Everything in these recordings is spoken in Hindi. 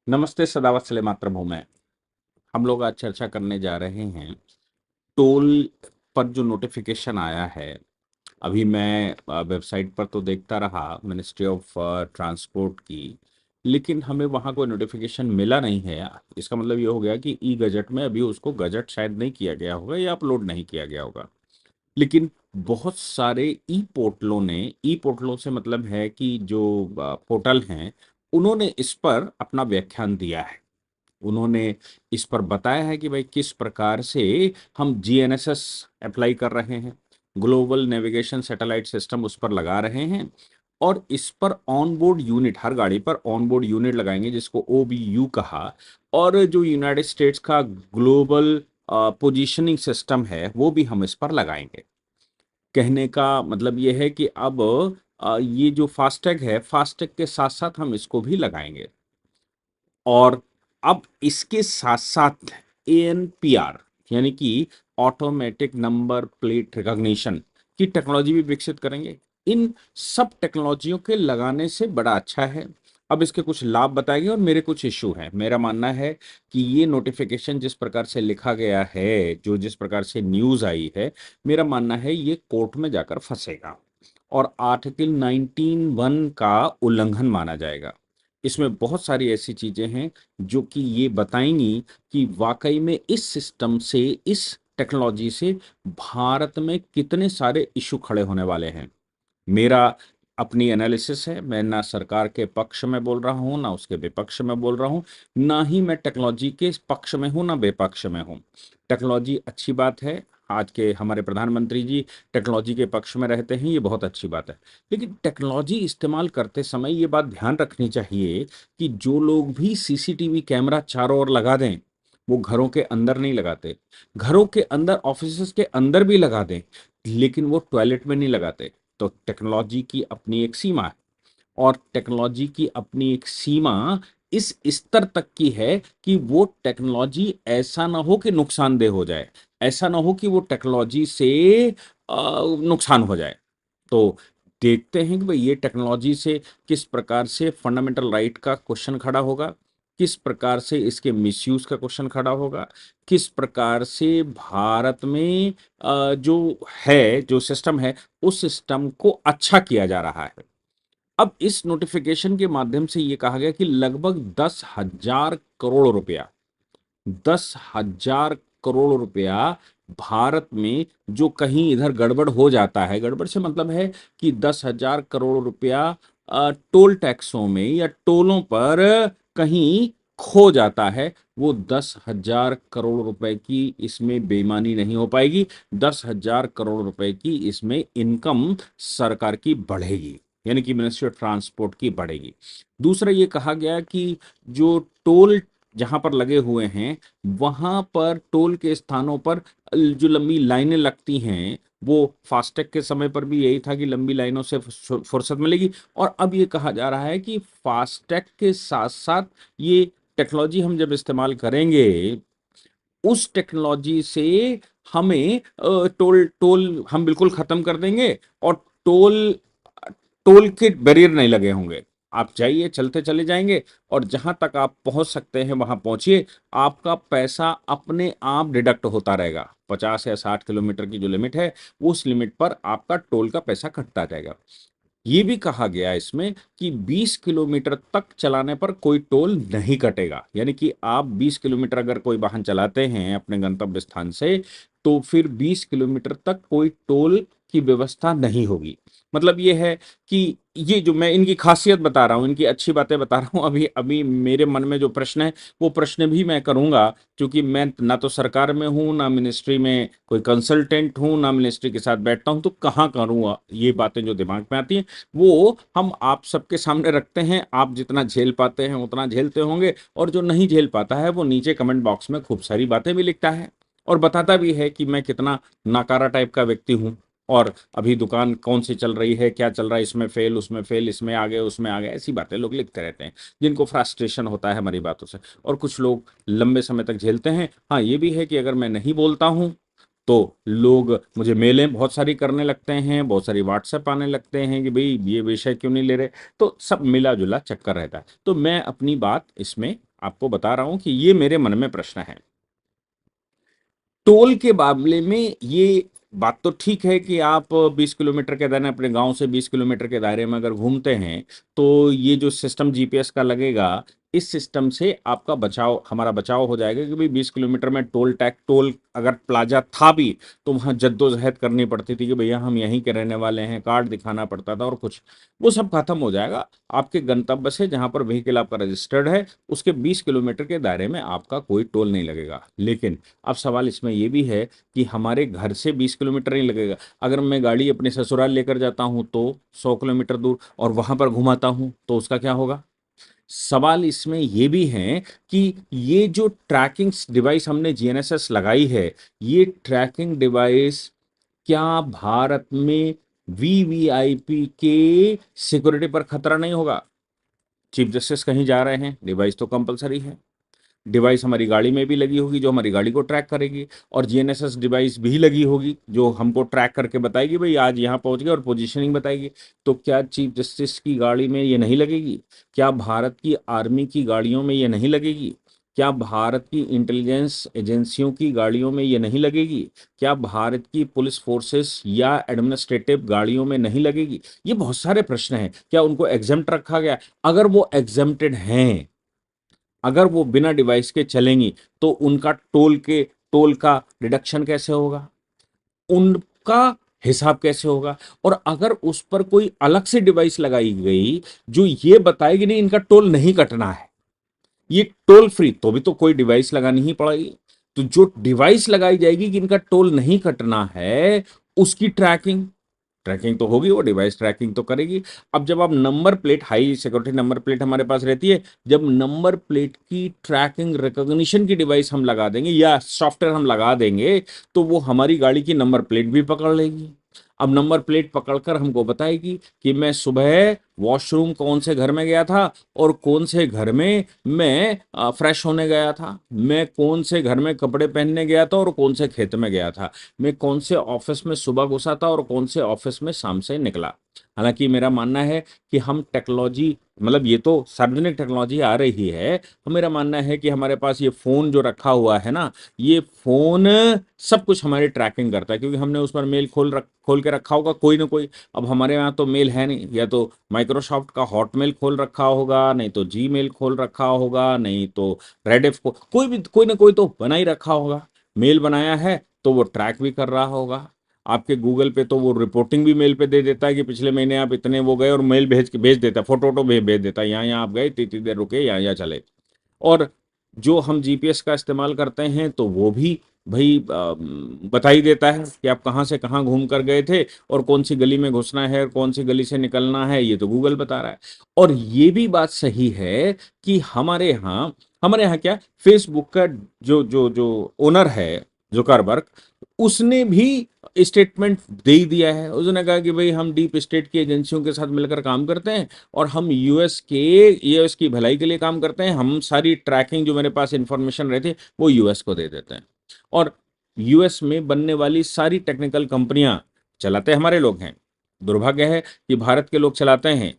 नमस्ते सदावत्सले मातृभूमि। हम लोग आज चर्चा करने जा रहे हैं टोल पर जो नोटिफिकेशन आया है। अभी मैं वेबसाइट पर तो देखता रहा मिनिस्ट्री ऑफ ट्रांसपोर्ट की, लेकिन हमें वहाँ कोई नोटिफिकेशन मिला नहीं है। इसका मतलब ये हो गया कि ई गजट में अभी उसको गजट शायद नहीं किया गया होगा या अपलोड नहीं किया गया होगा। लेकिन बहुत सारे ई पोर्टलों से मतलब है कि जो पोर्टल हैं, उन्होंने इस पर अपना व्याख्यान दिया है। उन्होंने इस पर बताया है कि भाई किस प्रकार से हम जीएनएसएस अप्लाई कर रहे हैं, ग्लोबल नेविगेशन सैटेलाइट सिस्टम उस पर लगा रहे हैं, और इस पर ऑन बोर्ड यूनिट, हर गाड़ी पर ऑन बोर्ड यूनिट लगाएंगे जिसको ओबीयू कहा। और जो यूनाइटेड स्टेट्स का ग्लोबल पोजीशनिंग सिस्टम है वो भी हम इस पर लगाएंगे। कहने का मतलब ये है कि अब ये जो फास्टैग है, फास्टैग के साथ साथ हम इसको भी लगाएंगे। और अब इसके साथ साथ एएनपीआर यानी कि ऑटोमेटिक नंबर प्लेट रिकॉग्निशन की टेक्नोलॉजी भी विकसित करेंगे। इन सब टेक्नोलॉजियों के लगाने से बड़ा अच्छा है। अब इसके कुछ लाभ बताएंगे और मेरे कुछ इश्यू हैं। मेरा मानना है कि ये नोटिफिकेशन जिस प्रकार से लिखा गया है, जो जिस प्रकार से न्यूज़ आई है, मेरा मानना है ये कोर्ट में जाकर फंसेगा और आर्टिकल 19(1) का उल्लंघन माना जाएगा। इसमें बहुत सारी ऐसी चीजें हैं जो कि ये बताएंगी कि वाकई में इस सिस्टम से, इस टेक्नोलॉजी से भारत में कितने सारे इशू खड़े होने वाले हैं। मेरा अपनी एनालिसिस है। मैं ना सरकार के पक्ष में बोल रहा हूँ, ना उसके विपक्ष में बोल रहा हूँ, ना ही मैं टेक्नोलॉजी के पक्ष में हूँ, ना विपक्ष में हूँ। टेक्नोलॉजी अच्छी बात है। आज के हमारे प्रधानमंत्री जी टेक्नोलॉजी के पक्ष में रहते हैं, ये बहुत अच्छी बात है। लेकिन टेक्नोलॉजी इस्तेमाल करते समय ये बात ध्यान रखनी चाहिए कि जो लोग भी सीसीटीवी कैमरा चारों ओर लगा दें, वो घरों के अंदर नहीं लगाते। घरों के अंदर, ऑफिस के अंदर भी लगा दें, लेकिन वो टॉयलेट में नहीं लगाते। तो टेक्नोलॉजी की अपनी एक सीमा है, और टेक्नोलॉजी की अपनी एक सीमा इस स्तर तक की है कि वो टेक्नोलॉजी ऐसा ना हो कि नुकसानदेह हो जाए, ऐसा ना हो कि वो टेक्नोलॉजी से नुकसान हो जाए। तो देखते हैं कि भाई ये टेक्नोलॉजी से किस प्रकार से फंडामेंटल राइट का क्वेश्चन खड़ा होगा, किस प्रकार से इसके मिसयूज का क्वेश्चन खड़ा होगा, किस प्रकार से भारत में जो है, जो सिस्टम है, उस सिस्टम को अच्छा किया जा रहा है। अब इस नोटिफिकेशन के माध्यम से ये कहा गया कि लगभग 10,000 करोड़ रुपया, 10,000 करोड़ रुपया भारत में जो कहीं इधर गड़बड़ हो जाता है, गड़बड़ से मतलब है कि 10,000 करोड़ रुपया टोल टैक्सों में या टोलों पर कहीं खो जाता है, वो 10,000 करोड़ रुपए की इसमें बेईमानी नहीं हो पाएगी। 10,000 करोड़ रुपए की इसमें इनकम सरकार की बढ़ेगी, यानी कि मिनिस्ट्री ऑफ ट्रांसपोर्ट की बढ़ेगी। दूसरा ये कहा गया कि जो टोल जहां पर लगे हुए हैं, वहां पर टोल के स्थानों पर जो लंबी लाइनें लगती हैं, वो फास्टैग के समय पर भी यही था कि लंबी लाइनों से फुर्सत मिलेगी। और अब ये कहा जा रहा है कि फास्टैग के साथ साथ ये टेक्नोलॉजी हम जब इस्तेमाल करेंगे, उस टेक्नोलॉजी से हमें टोल टोल हम बिल्कुल खत्म कर देंगे, और टोल टोल के बैरियर नहीं लगे होंगे। आप जाइए, चलते चले जाएंगे, और जहां तक आप पहुंच सकते हैं वहां पहुंचिए। आपका पैसा अपने आप डिडक्ट होता रहेगा। 50 या 60 किलोमीटर की जो लिमिट है, उस लिमिट पर आपका टोल का पैसा कटता जाएगा। ये भी कहा गया है इसमें कि 20 किलोमीटर तक चलाने पर कोई टोल नहीं कटेगा। यानी कि आप 20 किलोमीटर अगर कोई वाहन चलाते हैं अपने गंतव्य स्थान से, तो फिर 20 किलोमीटर तक कोई टोल की व्यवस्था नहीं होगी। मतलब ये है कि ये जो मैं इनकी खासियत बता रहा हूँ, इनकी अच्छी बातें बता रहा हूँ। अभी अभी मेरे मन में जो प्रश्न है, वो प्रश्न भी मैं करूंगा, क्योंकि मैं ना तो सरकार में हूँ, ना मिनिस्ट्री में कोई कंसल्टेंट हूँ, ना मिनिस्ट्री के साथ बैठता हूँ, तो कहाँ करूँगा। ये बातें जो दिमाग में आती हैं, वो हम आप सबके सामने रखते हैं। आप जितना झेल पाते हैं उतना झेलते होंगे, और जो नहीं झेल पाता है वो नीचे कमेंट बॉक्स में खूब सारी बातें भी लिखता है, और बताता भी है कि मैं कितना नाकारा टाइप का व्यक्ति हूँ। और अभी दुकान कौन सी चल रही है, क्या चल रहा है, इसमें फेल, उसमें फेल, इसमें आगे, उसमें आगे, ऐसी बातें लोग लिखते रहते हैं, जिनको फ्रस्ट्रेशन होता है हमारी बातों से। और कुछ लोग लंबे समय तक झेलते हैं। हाँ, ये भी है कि अगर मैं नहीं बोलता हूँ तो लोग मुझे मेलें बहुत सारी करने लगते हैं, बहुत सारी व्हाट्सएप आने लगते हैं कि भाई ये विषय क्यों नहीं ले रहे। तो सब मिला जुला चक्कर रहता है। तो मैं अपनी बात इसमें आपको बता रहा हूं कि ये मेरे मन में प्रश्न है। टोल के मामले में ये बात तो ठीक है कि आप 20 किलोमीटर के दायरे अपने गांव से 20 किलोमीटर के दायरे में अगर घूमते हैं तो ये जो सिस्टम जीपीएस का लगेगा, इस सिस्टम से आपका बचाव, हमारा बचाव हो जाएगा कि भाई 20 किलोमीटर में टोल अगर प्लाजा था भी तो वहां जद्दोजहद करनी पड़ती थी कि भैया हम यहीं के रहने वाले हैं, कार्ड दिखाना पड़ता था और कुछ, वो सब खत्म हो जाएगा। आपके गंतव्य से जहां पर व्हीकल आपका रजिस्टर्ड है उसके 20 किलोमीटर के दायरे में आपका कोई टोल नहीं लगेगा। लेकिन अब सवाल इसमें यह भी है कि हमारे घर से 20 किलोमीटर नहीं लगेगा, अगर मैं गाड़ी अपने ससुराल लेकर जाता हूं तो 100 किलोमीटर दूर, और वहां पर घुमाता हूं तो उसका क्या होगा। सवाल इसमें यह भी है कि ये जो ट्रैकिंग डिवाइस हमने जीएनएसएस लगाई है, ये ट्रैकिंग डिवाइस क्या भारत में वीवीआईपी के सिक्योरिटी पर खतरा नहीं होगा। चीफ जस्टिस कहीं जा रहे हैं, डिवाइस तो कंपलसरी है। डिवाइस हमारी गाड़ी में भी लगी होगी जो हमारी गाड़ी को ट्रैक करेगी, और जीएनएसएस डिवाइस भी लगी होगी जो हमको ट्रैक करके बताएगी भाई आज यहाँ पहुंच गए और पोजीशनिंग बताएगी। तो क्या चीफ जस्टिस की गाड़ी में ये नहीं लगेगी? क्या भारत की आर्मी की गाड़ियों में ये नहीं लगेगी? क्या भारत की इंटेलिजेंस एजेंसियों की गाड़ियों में ये नहीं लगेगी? क्या भारत की पुलिस फोर्सेस या एडमिनिस्ट्रेटिव गाड़ियों में नहीं लगेगी? ये बहुत सारे प्रश्न हैं। क्या उनको एग्जेम्प्ट रखा गया? अगर वो एग्जेम्प्टेड हैं, अगर वो बिना डिवाइस के चलेंगी तो उनका टोल का डिडक्शन कैसे होगा, उनका हिसाब कैसे होगा? और अगर उस पर कोई अलग से डिवाइस लगाई गई जो ये बताएगी नहीं इनका टोल नहीं कटना है, ये टोल फ्री, तो भी तो कोई डिवाइस लगानी ही पड़ेगी। तो जो डिवाइस लगाई जाएगी कि इनका टोल नहीं कटना है, उसकी ट्रैकिंग ट्रैकिंग तो होगी, वो डिवाइस ट्रैकिंग तो करेगी। अब जब आप number plate, high security number plate हमारे पास रहती है, जब नंबर प्लेट की ट्रैकिंग रिकॉग्निशन की डिवाइस हम लगा देंगे या सॉफ्टवेयर हम लगा देंगे तो वो हमारी गाड़ी की नंबर प्लेट भी पकड़ लेगी। अब नंबर प्लेट पकड़कर हमको बताएगी कि मैं सुबह वॉशरूम कौन से घर में गया था और कौन से घर में मैं फ्रेश होने गया था, मैं कौन से घर में कपड़े पहनने गया था और कौन से खेत में गया था, मैं कौन से ऑफिस में सुबह घुसा था और कौन से ऑफिस में शाम से निकला। हालांकि मेरा मानना है कि हम टेक्नोलॉजी, मतलब ये तो सार्वजनिक टेक्नोलॉजी आ रही है, मेरा मानना है कि हमारे पास ये फोन जो रखा हुआ है ना, ये फोन सब कुछ हमारी ट्रैकिंग करता है क्योंकि हमने उस पर मेल खोल के रखा होगा कोई ना कोई। अब हमारे यहाँ तो मेल है नहीं, या तो माइक्रोसॉफ्ट का हॉटमेल खोल रखा होगा, नहीं तो जीमेल खोल रखा होगा, नहीं तो रेडिफ को कोई ना कोई तो बना ही रखा होगा। मेल बनाया है तो वो ट्रैक भी कर रहा होगा। आपके गूगल पे तो वो रिपोर्टिंग भी मेल पे दे देता है कि पिछले महीने आप इतने वो गए, और मेल भेज देता है, फोटो वोटो भेज देता है, यहाँ यहाँ आप गए, इतनी देर रुके, यहाँ यहाँ चले। और जो हम जीपीएस का इस्तेमाल करते हैं तो वो भी भाई बता ही देता है कि आप कहाँ से कहाँ घूम कर गए थे और कौन सी गली में घुसना है और कौन सी गली से निकलना है, ये तो गूगल बता रहा है। और ये भी बात सही है कि हमारे यहाँ क्या, फेसबुक का जो जो जो ओनर है जुकरबर्ग, उसने भी स्टेटमेंट दे ही दिया है। उसने कहा कि भाई हम डीप स्टेट की एजेंसियों के साथ मिलकर काम करते हैं और हम यूएस की भलाई के लिए काम करते हैं। हम सारी ट्रैकिंग जो मेरे पास इंफॉर्मेशन रहती है वो यूएस को दे देते हैं, और यूएस में बनने वाली सारी टेक्निकल कंपनियां चलाते हमारे लोग हैं। दुर्भाग्य है कि भारत के लोग चलाते हैं,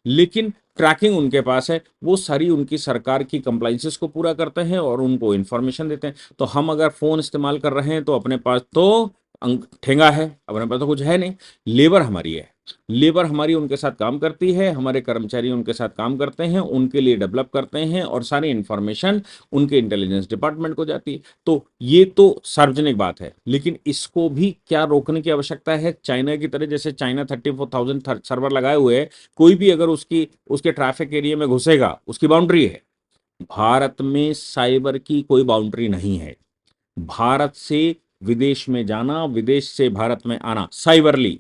लेकिन ट्रैकिंग उनके पास है, वो सारी उनकी सरकार की कंप्लाइंसेस को पूरा करते हैं और उनको इंफॉर्मेशन देते हैं। तो हम अगर फोन इस्तेमाल कर रहे हैं तो अपने पास तो ठेंगा है, अपने पास तो कुछ है नहीं। लेबर हमारी है, लेबर हमारी उनके साथ काम करती है, हमारे कर्मचारी उनके साथ काम करते हैं, उनके लिए डेवलप करते हैं, और सारी इंफॉर्मेशन उनके इंटेलिजेंस डिपार्टमेंट को जाती है। तो ये तो सार्वजनिक बात है, लेकिन इसको भी क्या रोकने की आवश्यकता है? चाइना की तरह, जैसे चाइना 34,000 सर्वर लगाए हुए है, कोई भी अगर उसके ट्रैफिक एरिया में घुसेगा उसकी बाउंड्री है। भारत में साइबर की कोई बाउंड्री नहीं है। भारत से विदेश में जाना, विदेश से भारत में आना साइबरली,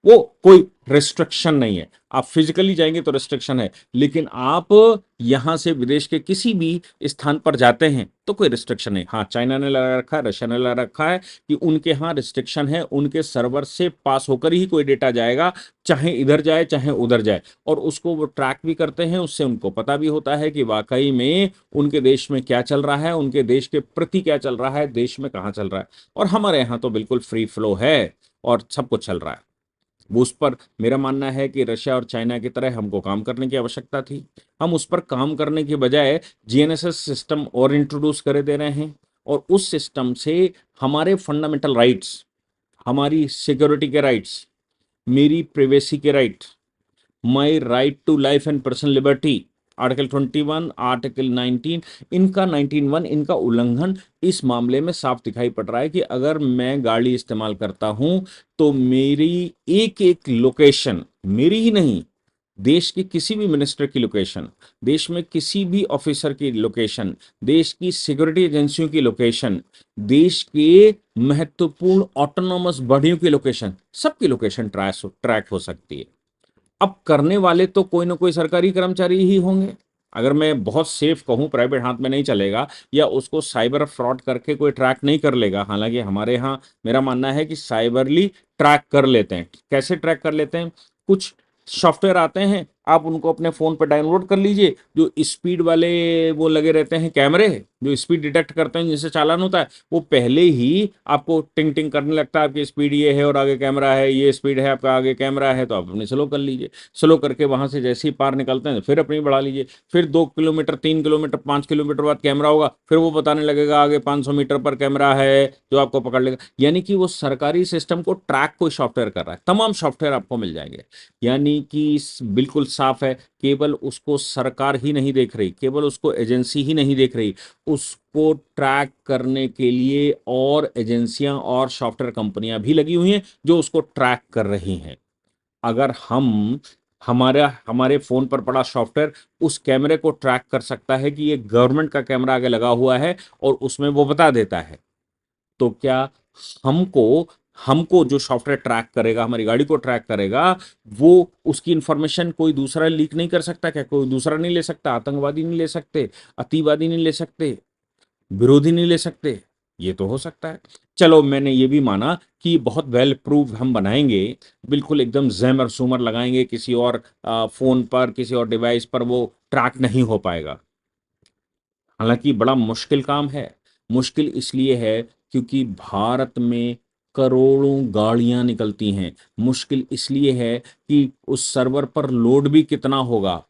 वो कोई रिस्ट्रिक्शन नहीं है। आप फिजिकली जाएंगे तो रिस्ट्रिक्शन है, लेकिन आप यहां से विदेश के किसी भी स्थान पर जाते हैं तो कोई रिस्ट्रिक्शन नहीं। हाँ, चाइना ने लगा रखा है, रशिया ने लगा रखा है कि उनके यहाँ रिस्ट्रिक्शन है, उनके सर्वर से पास होकर ही कोई डेटा जाएगा, चाहे इधर जाए चाहे उधर जाए, और उसको वो ट्रैक भी करते हैं। उससे उनको पता भी होता है कि वाकई में उनके देश में क्या चल रहा है, उनके देश के प्रति क्या चल रहा है, देश में कहाँ चल रहा है। और हमारे यहाँ तो बिल्कुल फ्री फ्लो है और सब कुछ चल रहा है। वो उस पर मेरा मानना है कि रशिया और चाइना की तरह हमको काम करने की आवश्यकता थी। हम उस पर काम करने के बजाय जीएनएसएस सिस्टम और इंट्रोड्यूस करे दे रहे हैं, और उस सिस्टम से हमारे फंडामेंटल राइट्स, हमारी सिक्योरिटी के राइट्स, मेरी प्राइवेसी के right, my right to life and personal liberty, article 21, article 19, इनका 19(1) इनका उल्लंघन इस मामले में साफ दिखाई पड़ रहा है कि अगर मैं गाड़ी इस्तेमाल करता हूं तो मेरी एक एक लोकेशन, मेरी ही नहीं, देश के किसी भी मिनिस्टर की लोकेशन, देश में किसी भी ऑफिसर की लोकेशन, देश की सिक्योरिटी एजेंसियों की लोकेशन, देश के महत्वपूर्ण ऑटोनॉमस बॉडियों की लोकेशन, सबकी लोकेशन ट्रैक हो सकती है। अब करने वाले तो कोई ना कोई सरकारी कर्मचारी ही होंगे। अगर मैं बहुत सेफ कहूं, प्राइवेट हाथ में नहीं चलेगा, या उसको साइबर फ्रॉड करके कोई ट्रैक नहीं कर लेगा। हालांकि हमारे यहाँ मेरा मानना है कि साइबरली ट्रैक कर लेते हैं। कैसे ट्रैक कर लेते हैं? कुछ सॉफ्टवेयर आते हैं, आप उनको अपने फ़ोन पर डाउनलोड कर लीजिए, जो स्पीड वाले वो लगे रहते हैं कैमरे, जो स्पीड डिटेक्ट करते हैं जिससे चालान होता है, वो पहले ही आपको टिंग टिंग करने लगता है, आपकी स्पीड ये है और आगे कैमरा है, ये स्पीड है, आपका आगे कैमरा है, तो आप अपने स्लो कर लीजिए। स्लो करके वहां से जैसे ही पार निकलते हैं फिर अपनी बढ़ा लीजिए। फिर 2 किलोमीटर, 3 किलोमीटर, 5 किलोमीटर बाद कैमरा होगा, फिर वो बताने लगेगा आगे 500 मीटर पर कैमरा है, जो आपको पकड़ लेगा। यानी कि वो सरकारी सिस्टम को ट्रैक कोई सॉफ्टवेयर कर रहा है। तमाम सॉफ्टवेयर आपको मिल जाएंगे। यानी कि बिल्कुल साफ है, केवल उसको सरकार ही नहीं देख रही, केवल उसको एजेंसी ही नहीं देख रही, उसको ट्रैक करने के लिए और एजेंसियां और सॉफ्टवेयर कंपनियां भी लगी हुई हैं जो उसको ट्रैक कर रही हैं। अगर हम हमारा हमारे फोन पर पड़ा सॉफ्टवेयर उस कैमरे को ट्रैक कर सकता है कि ये गवर्नमेंट का कैमरा आगे लगा हुआ है, और उसमें वो बता देता है, तो क्या हमको हमको जो सॉफ्टवेयर ट्रैक करेगा, हमारी गाड़ी को ट्रैक करेगा, वो उसकी इंफॉर्मेशन कोई दूसरा लीक नहीं कर सकता? क्या कोई दूसरा नहीं ले सकता? आतंकवादी नहीं ले सकते, अतिवादी नहीं ले सकते, विरोधी नहीं ले सकते? ये तो हो सकता है। चलो, मैंने ये भी माना कि बहुत वेल प्रूव हम बनाएंगे, बिल्कुल एकदम जैमर सूमर लगाएंगे, किसी और फोन पर, किसी और डिवाइस पर वो ट्रैक नहीं हो पाएगा। हालांकि बड़ा मुश्किल काम है। मुश्किल इसलिए है क्योंकि भारत में करोड़ों गाड़ियां निकलती हैं। मुश्किल इसलिए है कि उस सर्वर पर लोड भी कितना होगा।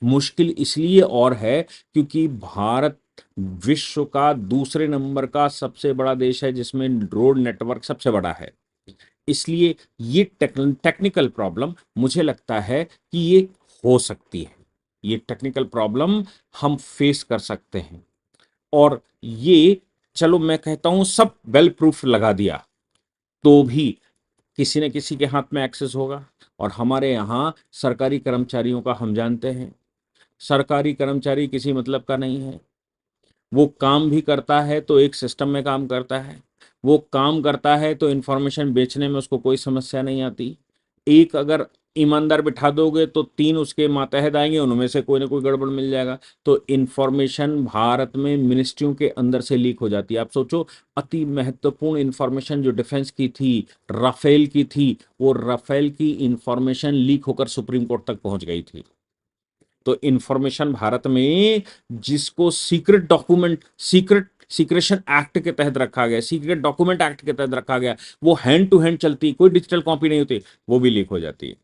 मुश्किल इसलिए और है क्योंकि भारत विश्व का दूसरे नंबर का सबसे बड़ा देश है जिसमें रोड नेटवर्क सबसे बड़ा है। इसलिए ये टेक्निकल प्रॉब्लम मुझे लगता है कि ये हो सकती है। ये टेक्निकल प्रॉब्लम हम फेस कर सकते हैं। और ये, चलो मैं कहता हूं सब वेल प्रूफ लगा दिया, तो भी किसी न किसी के हाथ में एक्सेस होगा। और हमारे यहाँ सरकारी कर्मचारियों का हम जानते हैं, सरकारी कर्मचारी किसी मतलब का नहीं है। वो काम भी करता है तो एक सिस्टम में काम करता है, वो काम करता है तो इंफॉर्मेशन बेचने में उसको कोई समस्या नहीं आती। एक अगर ईमानदार बिठा दोगे तो तीन उसके मातहत आएंगे, उनमें से कोई ना कोई गड़बड़ मिल जाएगा। तो इंफॉर्मेशन भारत में मिनिस्ट्रियों के अंदर से लीक हो जाती है। आप सोचो, अति महत्वपूर्ण इंफॉर्मेशन जो डिफेंस की थी, राफेल की थी, वो राफेल की इंफॉर्मेशन लीक होकर सुप्रीम कोर्ट तक पहुंच गई थी। तो इंफॉर्मेशन भारत में, जिसको सीक्रेट डॉक्यूमेंट, सीक्रेशन एक्ट के तहत रखा गया, सीक्रेट डॉक्यूमेंट एक्ट के तहत रखा गया, वो हैंड टू हैंड चलती, कोई डिजिटल कॉपी नहीं होती, वो भी लीक हो जाती है।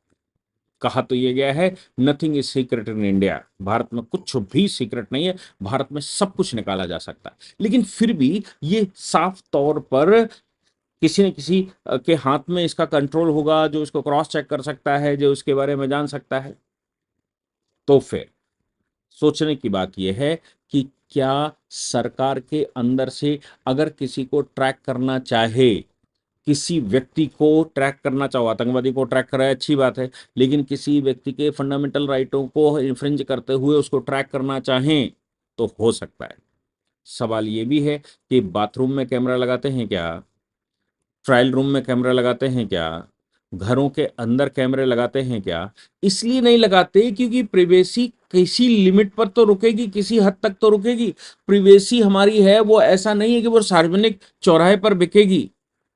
कहा तो ये गया है, nothing is secret in India. Bharat में कुछ भी सीक्रेट नहीं है, भारत में सब कुछ निकाला जा सकता है। लेकिन फिर भी ये साफ तौर पर किसी न किसी के हाथ में इसका कंट्रोल होगा, जो इसको क्रॉस चेक कर सकता है, जो इसके बारे में जान सकता है। तो फिर सोचने की बात यह है कि क्या सरकार के अंदर से अगर किसी को ट्रैक करना चाहे, किसी व्यक्ति को ट्रैक करना चाहो, आतंकवादी को ट्रैक कराए अच्छी बात है, लेकिन किसी व्यक्ति के फंडामेंटल राइटों को इन्फ्रिंज करते हुए उसको ट्रैक करना चाहें तो हो सकता है। सवाल ये भी है कि बाथरूम में कैमरा लगाते हैं क्या? ट्रायल रूम में कैमरा लगाते हैं क्या? घरों के अंदर कैमरे लगाते हैं क्या? इसलिए नहीं लगाते क्योंकि प्रिवेसी किसी लिमिट पर तो रुकेगी, किसी हद तक तो रुकेगी। प्रिवेसी हमारी है, वो ऐसा नहीं है कि वो सार्वजनिक चौराहे पर बिकेगी।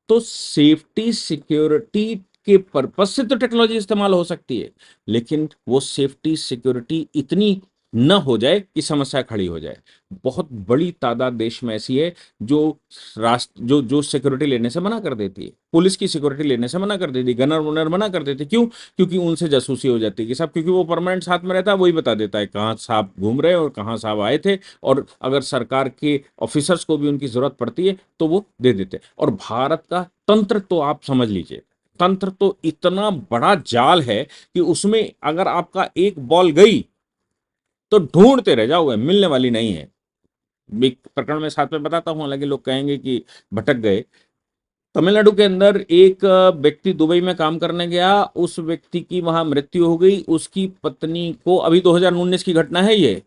तो सेफ्टी सिक्योरिटी के पर्पज से तो टेक्नोलॉजी इस्तेमाल हो सकती है, लेकिन वो सेफ्टी सिक्योरिटी इतनी न हो जाए कि समस्या खड़ी हो जाए। बहुत बड़ी तादाद देश में ऐसी है जो राष्ट्र जो जो सिक्योरिटी लेने से मना कर देती है, पुलिस की सिक्योरिटी लेने से मना कर देती है, गनर वनर मना कर देते, क्यों? क्योंकि उनसे जासूसी हो जाती है कि साहब, क्योंकि वो परमानेंट साथ में रहता है, वही बता देता है कहाँ साहब घूम रहे हैं और कहाँ साहब आए थे, और अगर सरकार के ऑफिसर्स को भी उनकी जरूरत पड़ती है तो वो दे देते हैं। और भारत का तंत्र तो आप समझ लीजिए, तंत्र तो इतना बड़ा जाल है कि उसमें अगर आपका एक बॉल गई तो ढूंढते रह जाओगे, मिलने वाली नहीं है। एक प्रकरण में साथ में बताता हूं, हालांकि लोग कहेंगे कि भटक गए। तमिलनाडु के अंदर एक व्यक्ति दुबई में काम करने गया, उस व्यक्ति की वहां मृत्यु हो गई। उसकी पत्नी को, अभी 2019 की घटना है ये,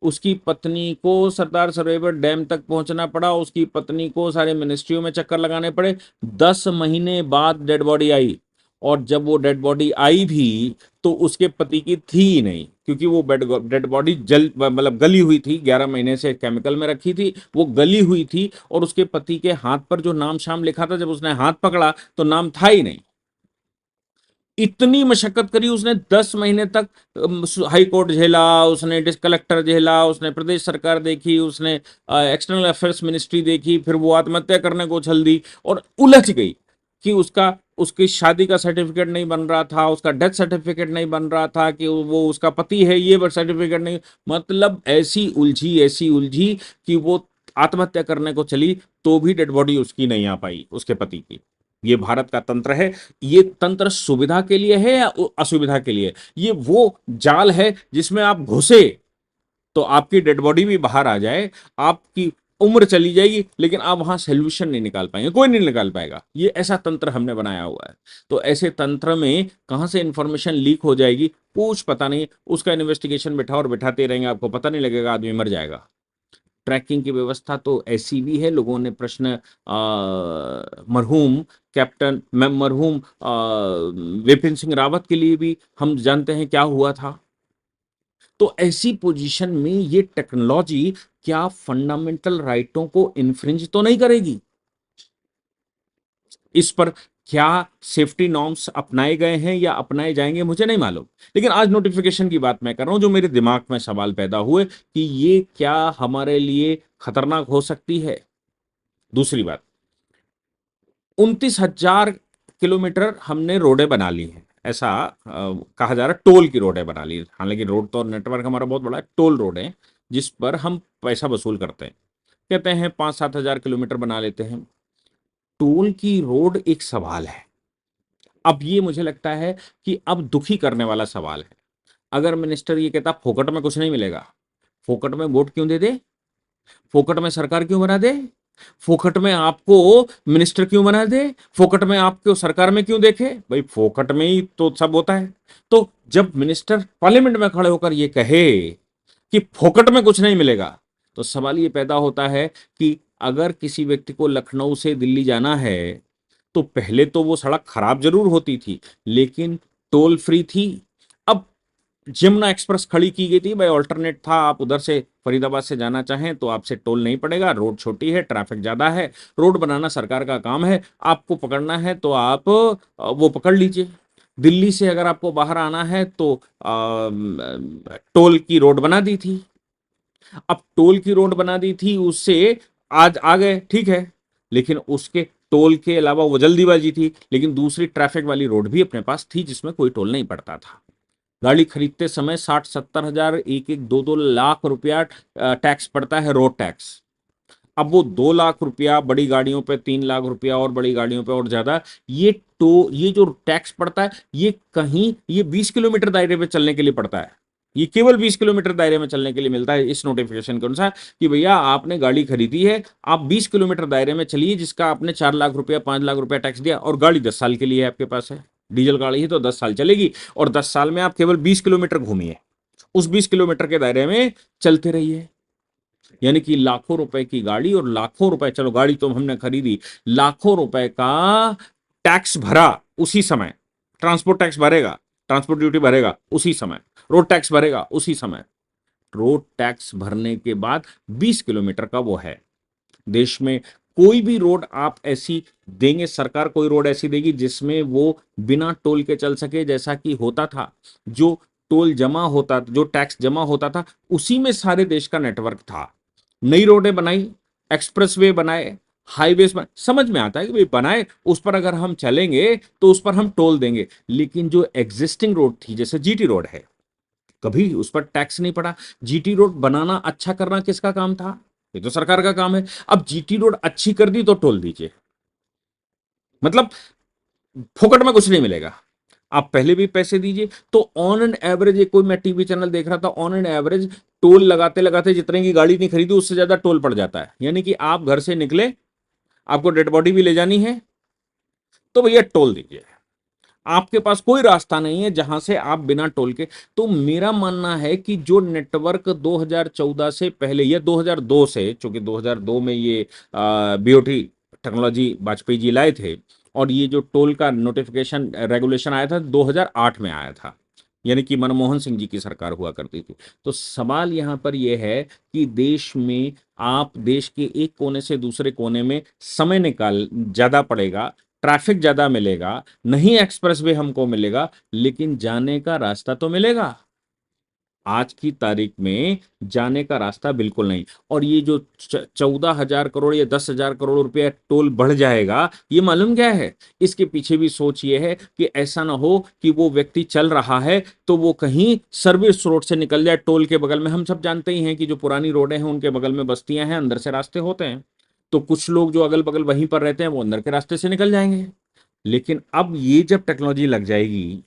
उसकी पत्नी को सरदार सरोवर डैम तक पहुंचना पड़ा, उसकी पत्नी को सारे मिनिस्ट्रियों में चक्कर लगाने पड़े। 10 महीने बाद डेड बॉडी आई, और जब वो डेड बॉडी आई भी तो उसके पति की थी ही नहीं, क्योंकि वो डेड बॉडी जल मतलब गली हुई थी, 11 महीने से केमिकल में रखी थी, वो गली हुई थी। और उसके पति के हाथ पर जो नाम शाम लिखा था, जब उसने हाथ पकड़ा तो नाम था ही नहीं। इतनी मशक्कत करी उसने, 10 महीने तक हाई कोर्ट झेला, उसने डिस्ट्रिक्ट कलेक्टर झेला, उसने प्रदेश सरकार देखी, उसने एक्सटर्नल अफेयर्स मिनिस्ट्री देखी, फिर वो आत्महत्या करने को उछल दी और उलझ गई कि उसकी शादी का सर्टिफिकेट नहीं बन रहा था, उसका डेथ सर्टिफिकेट नहीं बन रहा था, कि वो उसका पति है ये बर्थ सर्टिफिकेट नहीं। मतलब ऐसी उलझी कि वो आत्महत्या करने को चली, तो भी डेड बॉडी उसकी नहीं आ पाई, उसके पति की। ये भारत का तंत्र है। ये तंत्र सुविधा के लिए है या असुविधा के लिए? ये वो जाल है जिसमें आप घुसे तो आपकी डेड बॉडी भी बाहर आ जाए, आपकी उम्र चली जाएगी, लेकिन आप वहां सोल्यूशन नहीं निकाल पाएंगे, कोई नहीं निकाल पाएगा। ये ऐसा तंत्र हमने बनाया हुआ है। तो ऐसे तंत्र में कहां से इंफॉर्मेशन लीक हो जाएगी कुछ पता नहीं। उसका इन्वेस्टिगेशन बिठा और बिठाते रहेंगे, आपको पता नहीं लगेगा, आदमी मर जाएगा। ट्रैकिंग की व्यवस्था तो ऐसी भी है। लोगों ने प्रश्न मरहूम कैप्टन मैं मरहूम विपिन सिंह रावत के लिए भी हम जानते हैं क्या हुआ था। तो ऐसी पोजीशन में ये टेक्नोलॉजी क्या फंडामेंटल राइटों को इन्फ्रिंज तो नहीं करेगी? इस पर क्या सेफ्टी नॉर्म्स अपनाए गए हैं या अपनाए जाएंगे मुझे नहीं मालूम। लेकिन आज नोटिफिकेशन की बात मैं कर रहा हूं, जो मेरे दिमाग में सवाल पैदा हुए कि ये क्या हमारे लिए खतरनाक हो सकती है। दूसरी बात, 29,000 किलोमीटर हमने रोडें बना ली हैं, ऐसा कहा जा रहा है, टोल की रोडें बना ली। हालांकि रोड तो नेटवर्क हमारा बहुत बड़ा है, टोल रोड है जिस पर हम पैसा वसूल करते हैं। कहते हैं 5-7 हज़ार किलोमीटर बना लेते हैं। टोल की रोड एक सवाल है। अब ये मुझे लगता है कि अब दुखी करने वाला सवाल है। अगर मिनिस्टर ये कहता फोकट में कुछ नहीं मिलेगा, फोकट में वोट क्यों दे दे, फोकट में सरकार क्यों बना दे, फोकट में आपको मिनिस्टर क्यों बना दे, फोकट में आपको सरकार में क्यों देखे? भाई फोकट में ही तो सब होता है। तो जब मिनिस्टर पार्लियामेंट में खड़े होकर ये कहे कि फोकट में कुछ नहीं मिलेगा, तो सवाल ये पैदा होता है कि अगर किसी व्यक्ति को लखनऊ से दिल्ली जाना है तो पहले तो वो सड़क खराब जरूर होती थी, लेकिन टोल फ्री थी। अब जमुना एक्सप्रेस खड़ी की गई थी, भाई ऑल्टरनेट था, आप उधर से फरीदाबाद से जाना चाहें तो आपसे टोल नहीं पड़ेगा, रोड छोटी है, ट्रैफिक ज्यादा है, रोड बनाना सरकार का काम है, आपको पकड़ना है तो आप वो पकड़ लीजिए। दिल्ली से अगर आपको बाहर आना है तो टोल की रोड बना दी थी। अब टोल की रोड बना दी थी, उससे आज आ गए, ठीक है, लेकिन उसके टोल के अलावा वो जल्दीबाजी थी, लेकिन दूसरी ट्रैफिक वाली रोड भी अपने पास थी जिसमें कोई टोल नहीं पड़ता था। गाड़ी खरीदते समय 60-70 हजार, 1-1, 2-2 लाख रुपया टैक्स पड़ता है, रोड टैक्स। अब वो 2 लाख रुपया बड़ी गाड़ियों पे, 3 लाख रुपया और बड़ी गाड़ियों पे और ज्यादा। ये जो टैक्स पड़ता है, ये 20 किलोमीटर दायरे पे चलने के लिए पड़ता है। ये केवल 20 किलोमीटर दायरे में चलने के लिए मिलता है इस नोटिफिकेशन के अनुसार, कि भैया आपने गाड़ी खरीदी है, आप 20 किलोमीटर दायरे में चलिए, जिसका आपने 4 लाख रुपया, 5 लाख रुपया टैक्स दिया, और गाड़ी 10 साल के लिए आपके पास है, डीजल गाड़ी है तो 10 साल चलेगी, और 10 साल में आप केवल 20 किलोमीटर घूमिए, उस 20 किलोमीटर के दायरे में चलते रहिए। यानी कि लाखों रुपए की गाड़ी और लाखों रुपए, चलो गाड़ी तो हमने खरीदी, लाखों रुपए का टैक्स भरा उसी समय। ट्रांसपोर्ट टैक्स भरेगा, ट्रांसपोर्ट ड्यूटी भरेगा उसी समय, रोड टैक्स भरेगा उसी समय। रोड टैक्स भरने के बाद 20 किलोमीटर का वो है। देश में कोई भी रोड आप ऐसी देंगे, सरकार कोई रोड ऐसी देगी जिसमें वो बिना टोल के चल सके, जैसा कि होता था। जो टोल जमा होता, जो टैक्स जमा होता था, उसी में सारे देश का नेटवर्क था। नई रोडें बनाई, एक्सप्रेसवे बनाए, हाईवेज बनाए, समझ में आता है कि भाई बनाए, उस पर अगर हम चलेंगे तो उस पर हम टोल देंगे। लेकिन जो एग्जिस्टिंग रोड थी, जैसे जीटी रोड है, कभी उस पर टैक्स नहीं पड़ा। जीटी रोड बनाना, अच्छा करना किसका काम था? ये तो सरकार का काम है। अब जीटी रोड अच्छी कर दी तो टोल दीजिए, मतलब फोकट में कुछ नहीं मिलेगा, आप पहले भी पैसे दीजिए। तो ऑन एन एवरेज, कोई मैं टीवी चैनल देख रहा था, ऑन एन एवरेज टोल लगाते लगाते जितने की गाड़ी नहीं खरीदी उससे ज्यादा टोल पड़ जाता है। यानी कि आप घर से निकले, आपको डेड बॉडी भी ले जानी है, तो भैया टोल दीजिए। आपके पास कोई रास्ता नहीं है जहां से आप बिना टोल के। तो मेरा मानना है कि जो नेटवर्क 2014 से पहले या 2002 से, चूंकि 2002 में ये बीओटी टेक्नोलॉजी वाजपेयी जी लाए थे, और ये जो टोल का नोटिफिकेशन रेगुलेशन आया था 2008 में आया था, यानी कि मनमोहन सिंह जी की सरकार हुआ करती थी। तो सवाल यहां पर यह है कि देश में, आप देश के एक कोने से दूसरे कोने में समय निकाल ज्यादा पड़ेगा, ट्रैफिक ज्यादा मिलेगा, नहीं एक्सप्रेसवे हमको मिलेगा, लेकिन जाने का रास्ता तो मिलेगा। आज की तारीख में जाने का रास्ता बिल्कुल नहीं। और ये जो 14,000 करोड़ या 10,000 करोड़ रुपया टोल बढ़ जाएगा, ये मालूम क्या है? इसके पीछे भी सोच ये है कि ऐसा ना हो कि वो व्यक्ति चल रहा है तो वो कहीं सर्विस रोड से निकल जाए, टोल के बगल में। हम सब जानते ही हैं कि जो पुरानी रोडें हैं उनके बगल में बस्तियां हैं, अंदर से रास्ते होते हैं, तो कुछ लोग जो अगल बगल वहीं पर रहते हैं वो अंदर के रास्ते से निकल जाएंगे। लेकिन अब ये जब टेक्नोलॉजी लग जाएगी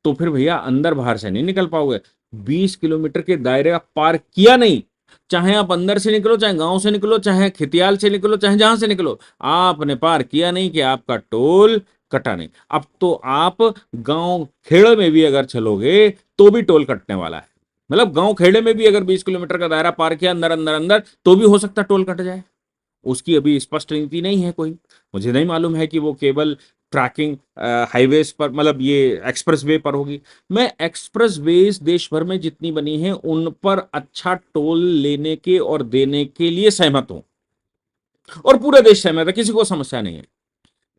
तो फिर भैया अंदर बाहर से नहीं निकल पाओगे। 20 किलोमीटर के दायरे का पार किया नहीं, चाहे आप अंदर से निकलो, चाहे गांव से निकलो, चाहे खितियाल से निकलो, चाहे जहां से निकलो, आपने पार किया नहीं कि आपका टोल कटा नहीं। अब तो आप गांव खेड़े में भी अगर चलोगे तो भी टोल कटने वाला है। मतलब गांव खेड़े में भी अगर 20 किलोमीटर का दायरा पार किया अंदर अंदर अंदर, तो भी हो सकता है टोल कट जाए। उसकी अभी स्पष्ट नीति नहीं है कोई। मुझे नहीं मालूम है कि वो केवल ट्रैकिंग हाईवेज पर, मतलब ये एक्सप्रेस वे पर होगी। मैं एक्सप्रेस वेज देश भर में जितनी बनी हैं उन पर अच्छा टोल लेने के और देने के लिए सहमत हूं, और पूरा देश सहमत है, किसी को समस्या नहीं है।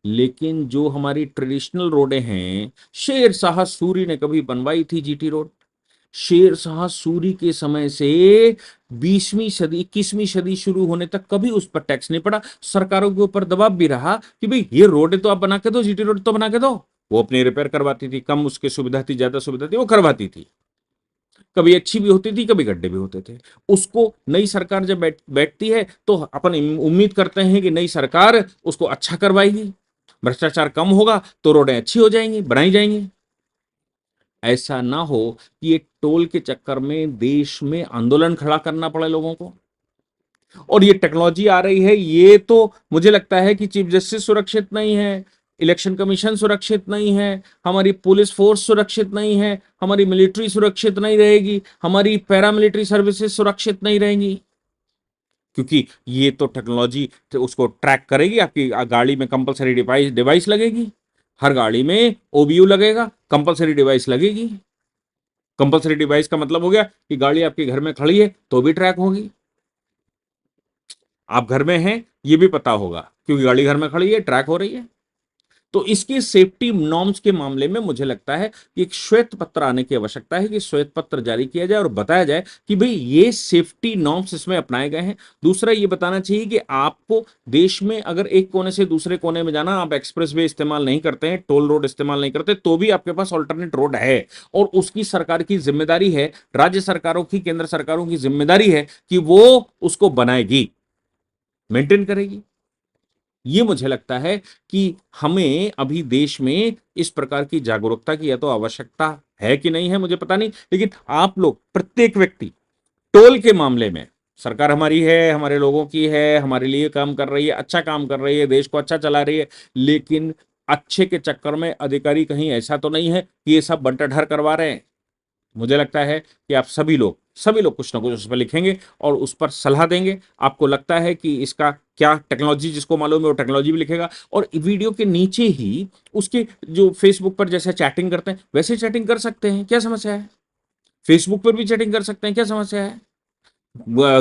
लेकिन जो हमारी ट्रेडिशनल रोडें हैं, शेर शाह सूरी ने कभी बनवाई थी जीटी रोड, शेर शाह सूरी के समय से 20वीं सदी 21वीं सदी शुरू होने तक कभी उस पर टैक्स नहीं पड़ा। सरकारों के ऊपर दबाव भी रहा कि भाई ये रोड तो आप बना के दो, जीटी रोड तो बना के दो। वो अपनी रिपेयर करवाती थी, कम उसकी सुविधा थी, ज्यादा सुविधा थी, वो करवाती थी। कभी अच्छी भी होती थी, कभी गड्ढे भी होते थे। उसको नई सरकार जब बैठती है तो अपन उम्मीद करते हैं कि नई सरकार उसको अच्छा करवाएगी, भ्रष्टाचार कम होगा तो रोडें अच्छी हो जाएंगी, बनाई जाएंगी। ऐसा ना हो कि एक टोल के चक्कर में देश में आंदोलन खड़ा करना पड़े लोगों को। और ये टेक्नोलॉजी आ रही है, ये तो मुझे लगता है कि चीफ जस्टिस सुरक्षित नहीं है, इलेक्शन कमीशन सुरक्षित नहीं है, हमारी पुलिस फोर्स सुरक्षित नहीं है, हमारी मिलिट्री सुरक्षित नहीं रहेगी, हमारी पैरामिलिट्री सर्विसेज सुरक्षित नहीं रहेंगी। क्योंकि ये तो टेक्नोलॉजी तो उसको ट्रैक करेगी। आपकी गाड़ी में कंपलसरी डिवाइस डिवाइस लगेगी, हर गाड़ी में ओबीयू लगेगा, कंपलसरी डिवाइस लगेगी। कंपलसरी डिवाइस का मतलब हो गया कि गाड़ी आपके घर में खड़ी है तो भी ट्रैक होगी, आप घर में हैं ये भी पता होगा क्योंकि गाड़ी घर में खड़ी है, ट्रैक हो रही है। तो इसकी सेफ्टी नॉर्म्स के मामले में मुझे लगता है कि एक श्वेत पत्र आने की आवश्यकता है, कि श्वेत पत्र जारी किया जाए और बताया जाए कि भाई ये सेफ्टी नॉर्म्स इसमें अपनाए गए हैं। दूसरा ये बताना चाहिए कि आपको देश में अगर एक कोने से दूसरे कोने में जाना, आप एक्सप्रेसवे इस्तेमाल नहीं करते हैं, टोल रोड इस्तेमाल नहीं करते, तो भी आपके पास ऑल्टरनेट रोड है, और उसकी सरकार की जिम्मेदारी है, राज्य सरकारों की, केंद्र सरकारों की जिम्मेदारी है कि वो उसको बनाएगी, मेंटेन करेगी। ये मुझे लगता है कि हमें अभी देश में इस प्रकार की जागरूकता की या तो आवश्यकता है कि नहीं है मुझे पता नहीं, लेकिन आप लोग, प्रत्येक व्यक्ति टोल के मामले में, सरकार हमारी है, हमारे लोगों की है, हमारे लिए काम कर रही है, अच्छा काम कर रही है, देश को अच्छा चला रही है, लेकिन अच्छे के चक्कर में अधिकारी कहीं ऐसा तो नहीं है कि ये सब बंटाढर करवा रहे हैं। मुझे लगता है कि आप सभी लोग कुछ ना कुछ उस पर लिखेंगे और उस पर सलाह देंगे। आपको लगता है कि इसका क्या, टेक्नोलॉजी जिसको मालूम है वो टेक्नोलॉजी भी लिखेगा, और वीडियो के नीचे ही उसके, जो फेसबुक पर जैसे चैटिंग करते हैं वैसे चैटिंग कर सकते हैं, क्या समस्या है? फेसबुक पर भी चैटिंग कर सकते हैं, क्या समस्या है?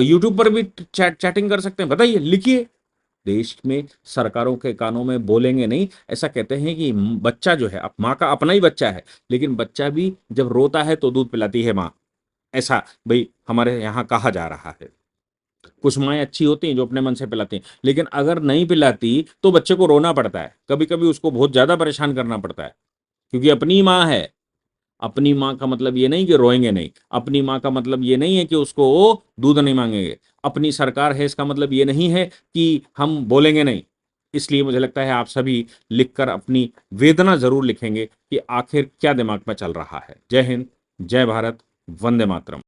यूट्यूब पर भी चैटिंग कर सकते हैं, बताइए, लिखिए। देश में सरकारों के कानों में बोलेंगे नहीं। ऐसा कहते हैं कि बच्चा जो है, अब माँ का अपना ही बच्चा है, लेकिन बच्चा भी जब रोता है तो दूध पिलाती है माँ। ऐसा भई हमारे यहाँ कहा जा रहा है। कुछ माएँ अच्छी होती हैं जो अपने मन से पिलाती हैं, लेकिन अगर नहीं पिलाती तो बच्चे को रोना पड़ता है। कभी-कभी उसको बहुत ज़्यादा परेशान करना पड़ता है, क्योंकि अपनी माँ है। अपनी माँ का मतलब ये नहीं कि रोएँगे नहीं, अपनी माँ का मतलब ये नहीं है कि उसको दूध नहीं माँगेंगे, अपनी सरकार है इसका मतलब ये नहीं है कि हम बोलेंगे नहीं। इसलिए मुझे लगता है आप सभी लिखकर अपनी वेदना ज़रूर लिखेंगे कि आखिर क्या दिमाग में चल रहा है। जय हिंद, जय भारत, वंदे मातरम।